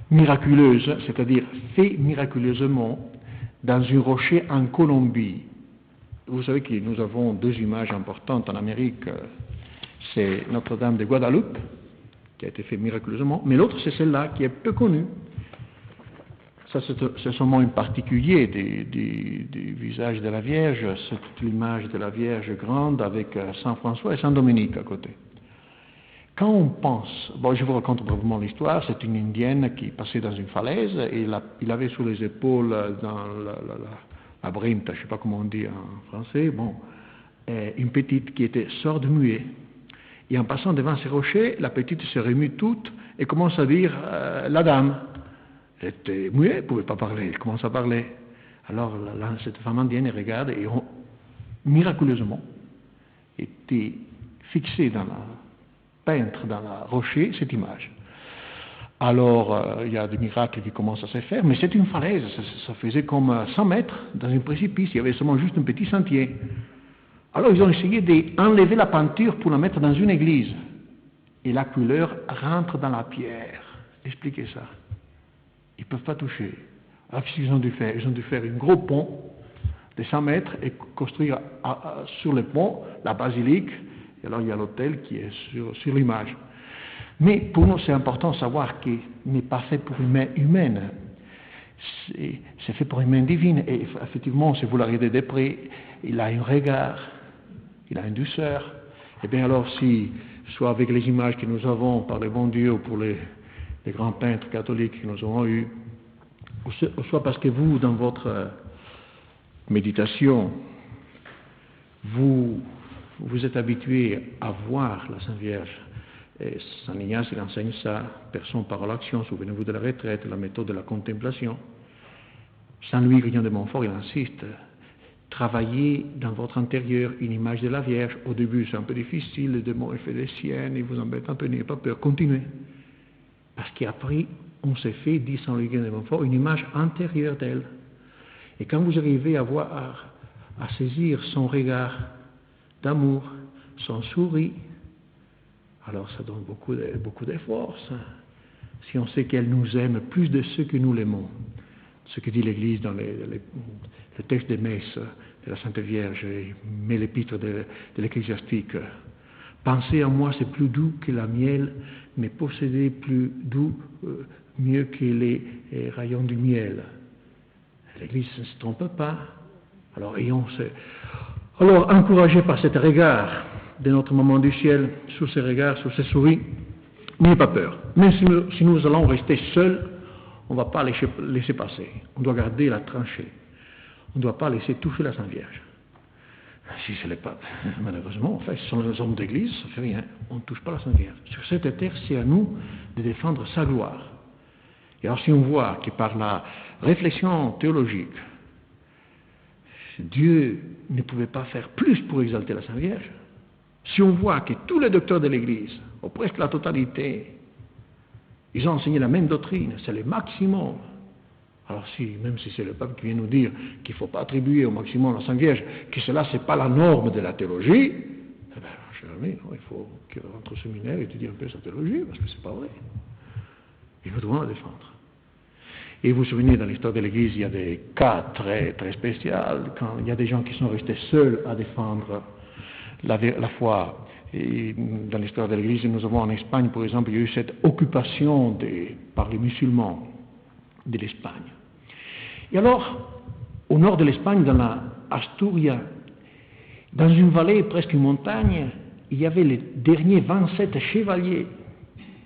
miraculeuse, c'est-à-dire fait miraculeusement dans un rocher en Colombie. Vous savez que nous avons 2 images importantes en Amérique. C'est Notre-Dame de Guadeloupe, qui a été fait miraculeusement, mais l'autre c'est celle-là, qui est peu connue. Ça, c'est seulement une particulier du visage de la Vierge, c'est l'image de la Vierge grande avec Saint François et Saint Dominique à côté. Quand on pense, je vous raconte brièvement l'histoire, c'est une Indienne qui passait dans une falaise et il avait sur les épaules, dans la brinte, je ne sais pas comment on dit en français, une petite qui était sorde-muette. Et en passant devant ces rochers, la petite se remue toute et commence à dire la dame. Elle était muette, elle ne pouvait pas parler, elle commence à parler. Alors cette femme indienne elle regarde et miraculeusement était fixée peintre dans la rocher cette image. Alors il y a des miracles qui commencent à se faire, mais c'est une falaise, ça faisait comme 100 mètres dans un précipice, il y avait seulement juste un petit sentier. Alors ils ont essayé d'enlever la peinture pour la mettre dans une église. Et la couleur rentre dans la pierre. Expliquez ça. Ils ne peuvent pas toucher. Alors qu'est-ce qu'ils ont dû faire? Ils ont dû faire un gros pont de 100 mètres et construire sur le pont la basilique. Et alors il y a l'autel qui est sur l'image. Mais pour nous c'est important de savoir qu'il n'est pas fait pour une main humaine. C'est fait pour une main divine. Et effectivement, si vous la regardez de près, il a un regard, il a une douceur. Et bien alors, si, soit avec les images que nous avons par le bon Dieu ou pour les grands peintres catholiques que nous avons eus, ou soit parce que vous, dans votre méditation, vous vous êtes habitué à voir la Sainte Vierge. Et Saint Ignace, il enseigne ça, personne, parole, action. Souvenez-vous de la retraite, la méthode de la contemplation. Saint Louis Grignon de Montfort, il insiste. Travaillez dans votre intérieur une image de la Vierge. Au début, c'est un peu difficile, le démon est fait des siennes, il vous embête un peu, n'ayez pas peur, continuez. Parce qu'après, on s'est fait, dit Saint Louis Grignon de Montfort, une image intérieure d'elle. Et quand vous arrivez à saisir son regard d'amour, son sourire, alors ça donne beaucoup de force. Si on sait qu'elle nous aime plus de ceux que nous l'aimons. Ce que dit l'Église dans le texte des messes de la Sainte Vierge, mais l'épître de l'Ecclésiastique. Penser à moi, c'est plus doux que la miel, mais posséder plus doux, mieux que les rayons du miel. L'Église ne se trompe pas. Alors, encouragés par cet regard de notre maman du ciel, sous ces regards, sous ces souris, n'ayez pas peur. Même si nous allons rester seuls, on ne va pas laisser passer. On doit garder la tranchée. On ne doit pas laisser toucher la Sainte Vierge. Si c'est le pape, malheureusement, en fait, ce sont les hommes d'église, ça ne fait rien. On ne touche pas la Sainte Vierge. Sur cette terre, c'est à nous de défendre sa gloire. Et alors, si on voit que par la réflexion théologique, Dieu ne pouvait pas faire plus pour exalter la Sainte Vierge, si on voit que tous les docteurs de l'Église, ou presque la totalité, ils ont enseigné la même doctrine, c'est le maximum. Alors même si c'est le pape qui vient nous dire qu'il ne faut pas attribuer au maximum la Sainte Vierge, que cela c'est pas la norme de la théologie, eh bien, cher ami, il faut qu'il rentre au séminaire et étudier un peu sa théologie, parce que c'est pas vrai. Il faut toujours la défendre. Et vous vous souvenez, dans l'histoire de l'Église, il y a des cas très, très spéciaux, quand il y a des gens qui sont restés seuls à défendre la foi. Et dans l'histoire de l'Église, nous avons en Espagne, par exemple, il y a eu cette occupation par les musulmans de l'Espagne. Et alors, au nord de l'Espagne, dans la Asturia, dans une vallée, presque une montagne, il y avait les derniers 27 chevaliers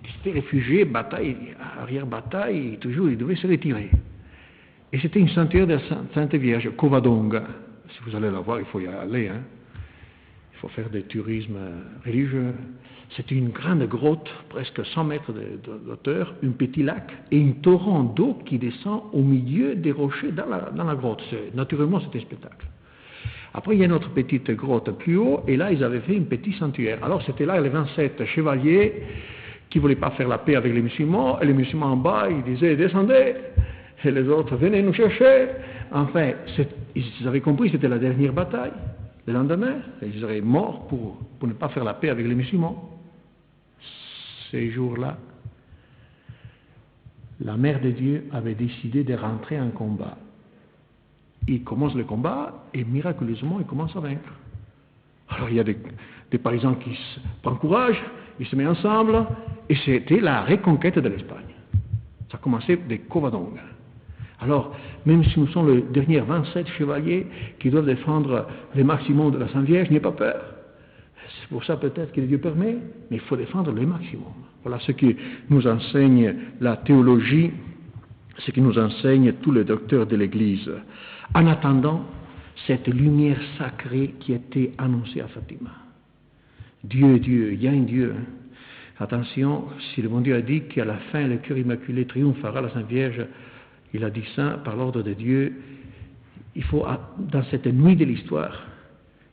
qui s'étaient réfugiés, arrière-bataille, toujours ils devaient se retirer. Et c'était une sanctuaire de la Sainte Vierge, Covadonga. Si vous allez la voir, il faut y aller, hein. Il faut faire des tourismes religieux. C'est une grande grotte, presque 100 mètres d'hauteur, un petit lac et un torrent d'eau qui descend au milieu des rochers dans la grotte. Naturellement, c'était un spectacle. Après, il y a une autre petite grotte plus haut, et là, ils avaient fait un petit sanctuaire. Alors, c'était là les 27 chevaliers qui ne voulaient pas faire la paix avec les musulmans, et les musulmans en bas, ils disaient « descendez », et les autres « venez nous chercher ». Enfin, ils avaient compris que c'était la dernière bataille. Le lendemain, ils seraient morts pour ne pas faire la paix avec les musulmans. Ces jours-là, la Mère de Dieu avait décidé de rentrer en combat. Il commence le combat et miraculeusement, il commence à vaincre. Alors il y a des paysans qui prennent courage, ils se mettent ensemble et c'était la reconquête de l'Espagne. Ça a commencé de Covadonga. Alors, même si nous sommes les derniers 27 chevaliers qui doivent défendre le maximum de la Sainte Vierge, n'ayez pas peur. C'est pour ça peut-être que Dieu permet, mais il faut défendre le maximum. Voilà ce que nous enseigne la théologie, ce que nous enseignent tous les docteurs de l'Église. En attendant cette lumière sacrée qui était annoncée à Fatima. Dieu, il y a un Dieu. Hein. Attention, si le bon Dieu a dit qu'à la fin le cœur immaculé triomphera, la Sainte Vierge, il a dit ça par l'ordre de Dieu. Il faut, dans cette nuit de l'histoire,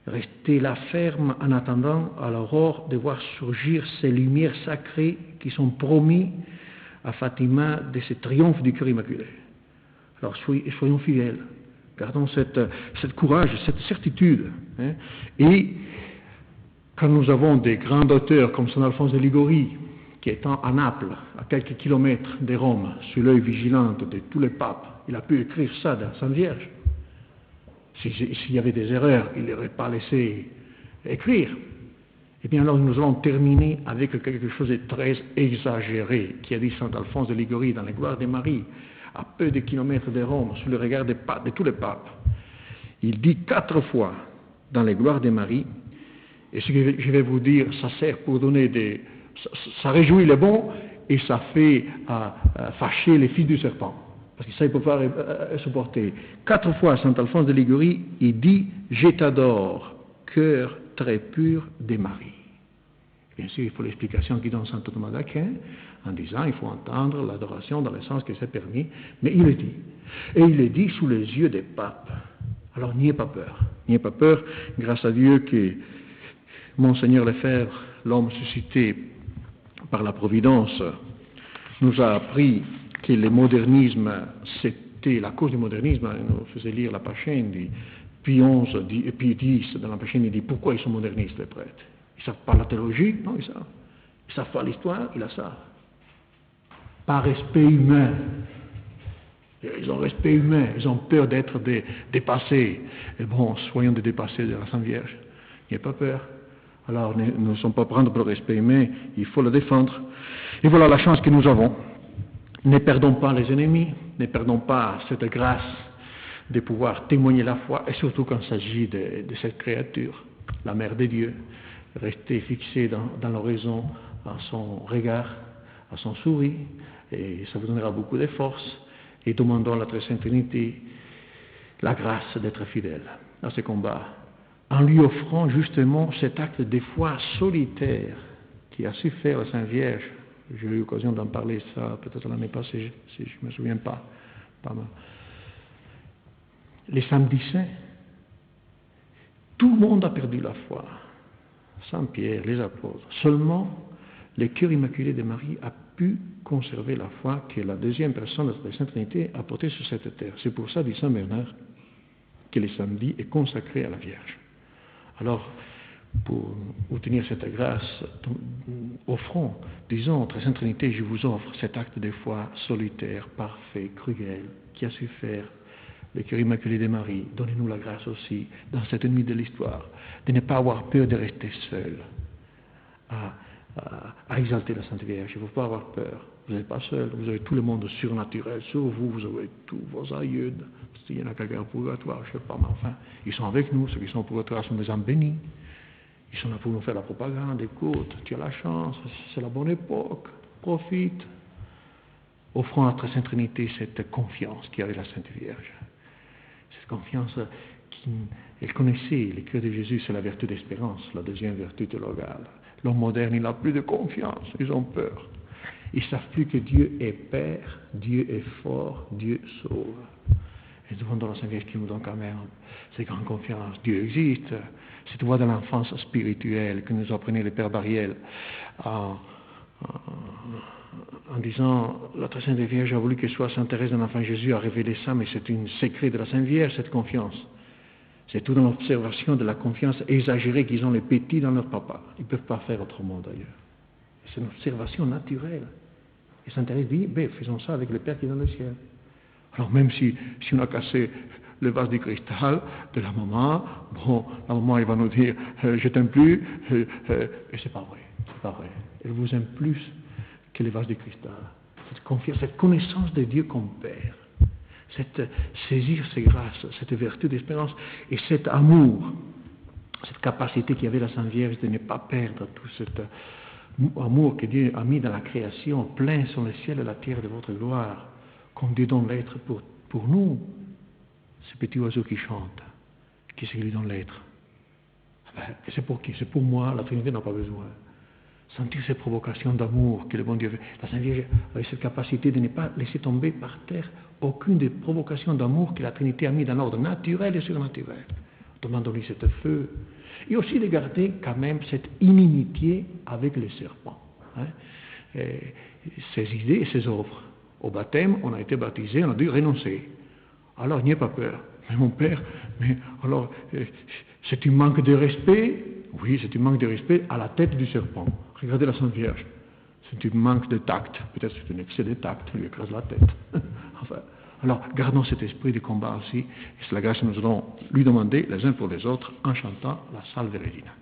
rester là ferme en attendant à l'aurore de voir surgir ces lumières sacrées qui sont promises à Fatima de ce triomphe du cœur immaculé. Alors soyons fidèles, gardons cette courage, cette certitude. Hein. Et quand nous avons des grands auteurs comme Saint Alphonse de Liguori, qui étant à Naples, à quelques kilomètres de Rome, sous l'œil vigilant de tous les papes, il a pu écrire ça dans Sainte Vierge. S'il y avait des erreurs, il n'aurait pas laissé écrire. Eh bien alors nous allons terminer avec quelque chose de très exagéré, qui a dit Saint Alphonse de Liguori dans les Gloires de Marie, à peu de kilomètres de Rome, sous le regard de tous les papes. Il dit 4 fois dans les Gloires de Marie, et ce que je vais vous dire, ça sert pour donner ça réjouit les bons et ça fait fâcher les fils du serpent. Parce que ça, il ne peut pas supporter. 4 fois, Saint Alphonse de Liguori, il dit « Je t'adore, cœur très pure des maris. Bien sûr, il faut l'explication qui donne saint Thomas d'Aquin, en disant il faut entendre l'adoration dans le sens que c'est permis, mais il le dit. Et il le dit sous les yeux des papes. Alors n'ayez pas peur. N'ayez pas peur, grâce à Dieu que Monseigneur Lefebvre, l'homme suscité par la Providence, nous a appris que le modernisme, c'était la cause du modernisme. Il nous faisait lire la Pachène du Pie X, dans la Pachène, il dit pourquoi ils sont modernistes, les prêtres. Ils ne savent pas la théologie? Non, ils savent. Ils ne savent pas l'histoire? Ils la savent. Par respect humain. Ils ont respect humain. Ils ont peur d'être dépassés. Et bon, soyons des dépassés de la Sainte Vierge. N'ayez pas peur. Alors, ne sommes pas prendre pour le respect humain. Il faut le défendre. Et voilà la chance que nous avons. Ne perdons pas les ennemis. Ne perdons pas cette grâce de pouvoir témoigner la foi. Et surtout quand il s'agit de cette créature, la Mère de Dieu. Restez fixé dans l'horizon, à son regard, à son sourire, et ça vous donnera beaucoup de force. Et demandons à la Très Sainte Trinité la grâce d'être fidèle à ce combat, en lui offrant justement cet acte de foi solitaire qui a su faire la Sainte Vierge. J'ai eu l'occasion d'en parler ça peut-être l'année passée, si je ne me souviens pas mal. Les samedis saints, tout le monde a perdu la foi. Saint Pierre, les apôtres. Seulement, le cœur immaculé de Marie a pu conserver la foi que la deuxième personne de la Sainte Trinité a portée sur cette terre. C'est pour ça, dit Saint Bernard, que le samedi est consacré à la Vierge. Alors, pour obtenir cette grâce, offrons, disons, Très Sainte Trinité, je vous offre cet acte de foi solitaire, parfait, cruel, qui a su faire le cœur immaculé de Marie. Donnez-nous la grâce aussi, dans cette nuit de l'histoire, de ne pas avoir peur de rester seul à exalter la Sainte Vierge. Il ne faut pas avoir peur. Vous n'êtes pas seul. Vous avez tout le monde surnaturel sur vous. Vous avez tous vos aïeux. S'il y en a quelqu'un au purgatoire, je ne sais pas, mais enfin, ils sont avec nous. Ceux qui sont au purgatoire sont des âmes bénies. Ils sont là pour nous faire la propagande. Écoute, tu as la chance, c'est la bonne époque. Profite. Offrons à la Très Sainte Trinité cette confiance qu'il y avait la Sainte Vierge. Cette confiance elle connaissait le cœur de Jésus, c'est la vertu d'espérance, la deuxième vertu théologale. L'homme moderne, il n'a plus de confiance, ils ont peur. Ils ne savent plus que Dieu est Père, Dieu est fort, Dieu sauve. Et demandons à la Sainte Vierge qui nous donne quand même cette grande confiance. Dieu existe. Cette voie de l'enfance spirituelle que nous apprenait le Père Bariel en disant la Très Sainte Vierge a voulu que soit Sainte Thérèse de l'Enfant Jésus a révélé ça, mais c'est un secret de la Sainte Vierge, cette confiance. C'est tout dans l'observation de la confiance exagérée qu'ils ont les petits dans leur papa. Ils ne peuvent pas faire autrement d'ailleurs. C'est une observation naturelle. Et Sainte Thérèse dit, faisons ça avec le Père qui est dans le ciel. Alors même si on a cassé le vase du cristal de la maman, la maman elle va nous dire, je t'aime plus, et c'est pas vrai. Elle vous aime plus que les vases de cristal. Cette connaissance de Dieu comme Père, saisir ses grâces, cette vertu d'espérance et cet amour, cette capacité qu'avait la Sainte Vierge de ne pas perdre tout cet amour que Dieu a mis dans la création, plein sont le ciel et la terre de votre gloire, comme Dieu donne l'être pour nous, ce petit oiseau qui chante, qui c'est qui lui donne l'être. Et c'est pour qui? C'est pour moi, la Trinité n'a pas besoin. Sentir ces provocations d'amour que le bon Dieu fait. La Sainte Vierge avait cette capacité de ne pas laisser tomber par terre aucune des provocations d'amour que la Trinité a mis dans l'ordre naturel et surnaturel. Demandons-lui cet feu. Et aussi de garder quand même cette inimitié avec les serpents. Ses idées et ses œuvres. Au baptême, on a été baptisé, on a dû renoncer. Alors, n'y a pas peur. Mais mon Père, alors, c'est un manque de respect. Oui, c'est un manque de respect à la tête du serpent. Regardez la Sainte Vierge. C'est un manque de tact. Peut-être c'est un excès de tact, il lui écrase la tête. Enfin, alors, gardons cet esprit de combat aussi. Et c'est la grâce que nous allons lui demander les uns pour les autres en chantant la Salve Regina.